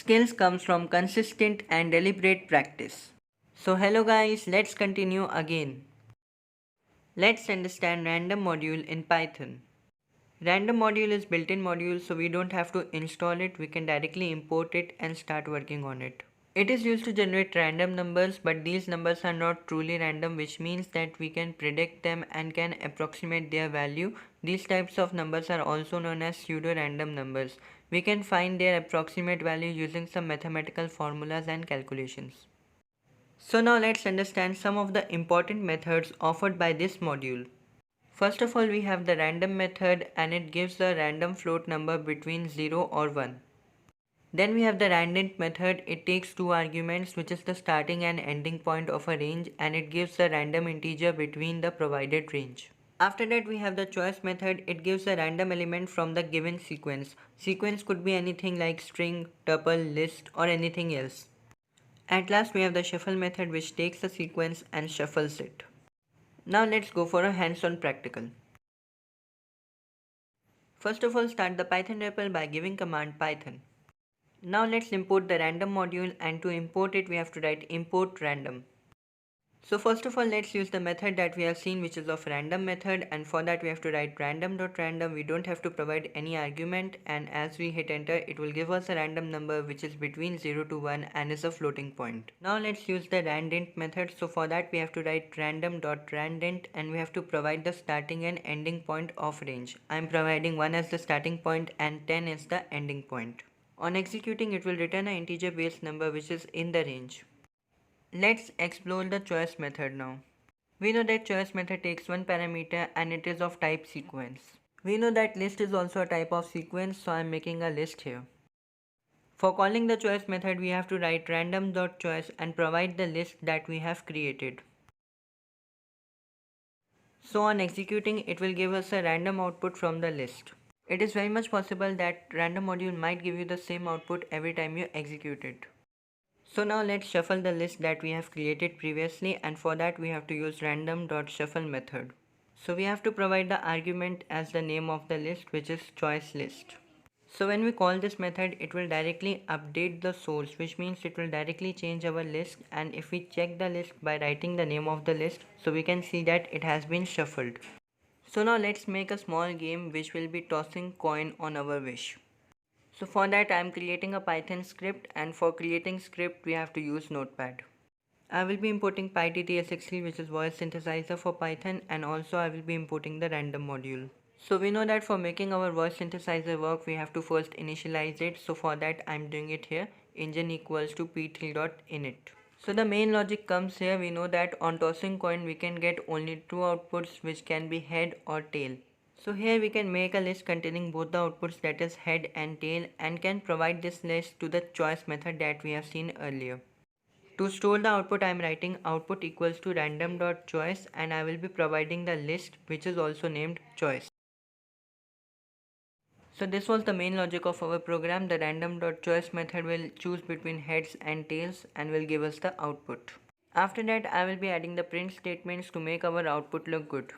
Skills comes from consistent and deliberate practice. So hello guys, let's continue again. Let's understand random module in Python. Random module is built-in module, so we don't have to install it, we can directly import it and start working on it. It is used to generate random numbers, but these numbers are not truly random, which means that we can predict them and can approximate their value. These types of numbers are also known as pseudo-random numbers. We can find their approximate value using some mathematical formulas and calculations. So now let's understand some of the important methods offered by this module. First of all, we have the random method, and it gives a random float number between 0 or 1. Then we have the randint method. It takes two arguments, which is the starting and ending point of a range, and it gives a random integer between the provided range. After that, we have the choice method. It gives a random element from the given sequence. Sequence could be anything like string, tuple, list, or anything else. At last, we have the shuffle method, which takes a sequence and shuffles it. Now let's go for a hands-on practical. First of all, start the Python REPL by giving command python. Now let's import the random module, and to import it we have to write import random. So first of all, let's use the method that we have seen, which is of random method, and for that we have to write random.random. We don't have to provide any argument, and as we hit enter it will give us a random number which is between 0 to 1 and is a floating point. Now let's use the randint method. So for that we have to write random.randint, and we have to provide the starting and ending point of range. I am providing 1 as the starting point and 10 as the ending point. On executing, it will return an integer based number which is in the range. Let's explore the choice method now. We know that choice method takes one parameter and it is of type sequence. We know that list is also a type of sequence, so I am making a list here. For calling the choice method, we have to write random.choice and provide the list that we have created. So on executing, it will give us a random output from the list. It is very much possible that random module might give you the same output every time you execute it. So now let's shuffle the list that we have created previously, and for that we have to use random.shuffle method. So we have to provide the argument as the name of the list, which is choice list. So when we call this method, it will directly update the source, which means it will directly change our list, and if we check the list by writing the name of the list, so we can see that it has been shuffled. So now let's make a small game which will be tossing coin on our wish. So for that I am creating a Python script, and for creating script we have to use Notepad. I will be importing PyTTSXT, which is voice synthesizer for Python, and also I will be importing the random module. So we know that for making our voice synthesizer work we have to first initialize it. So for that I am doing it here, engine equals to p3.init. So the main logic comes here. We know that on tossing coin we can get only two outputs, which can be head or tail. So here we can make a list containing both the outputs, that is head and tail, and can provide this list to the choice method that we have seen earlier. To store the output, I am writing output equals to random.choice, and I will be providing the list which is also named choice. So this was the main logic of our program. The random.choice method will choose between heads and tails and will give us the output. After that, I will be adding the print statements to make our output look good.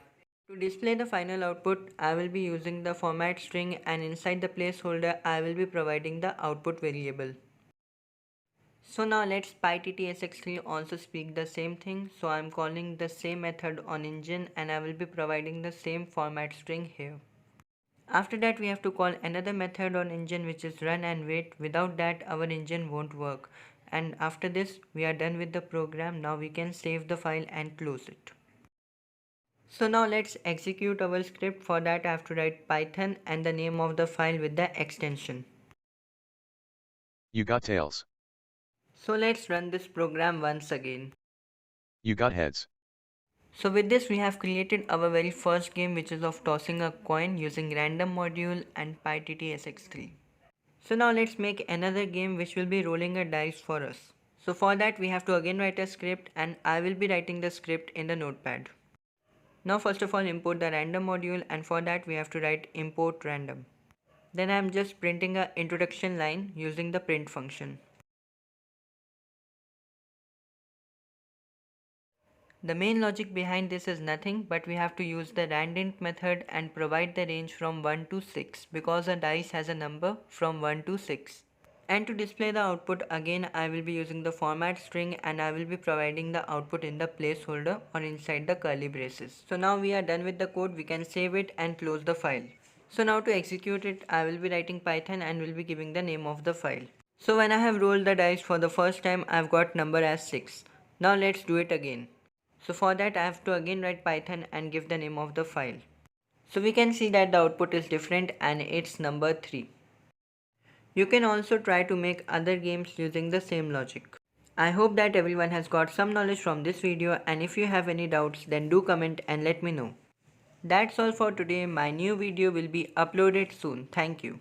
To display the final output, I will be using the format string, and inside the placeholder I will be providing the output variable. So now let's PyTTSXT also speak the same thing. So I am calling the same method on engine, and I will be providing the same format string here. After that we have to call another method on engine, which is run and wait. Without that our engine won't work. And after this we are done with the program. Now we can save the file and close it. So now let's execute our script. For that I have to write Python and the name of the file with the extension. You got tails. So let's run this program once again. You got heads. So with this we have created our very first game, which is of tossing a coin using random module and PyTTSX3. So now let's make another game which will be rolling a dice for us. So for that we have to again write a script, and I will be writing the script in the notepad. Now first of all import the random module, and for that we have to write import random. Then I am just printing a introduction line using the print function. The main logic behind this is nothing, but we have to use the randint method and provide the range from 1 to 6, because a dice has a number from 1 to 6. And to display the output, again I will be using the format string and I will be providing the output in the placeholder or inside the curly braces. So now we are done with the code, we can save it and close the file. So now to execute it, I will be writing Python and will be giving the name of the file. So when I have rolled the dice for the first time, I've got number as 6. Now let's do it again. So for that I have to again write Python and give the name of the file. So we can see that the output is different and it's number 3. You can also try to make other games using the same logic. I hope that everyone has got some knowledge from this video, and if you have any doubts then do comment and let me know. That's all for today. My new video will be uploaded soon. Thank you.